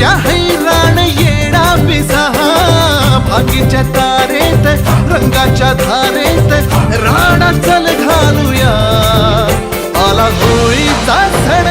या हैराण येडा पिसा भागीच्या तारेत रंगाच्या धारेत राणा चल घालूया आला होळीचा सण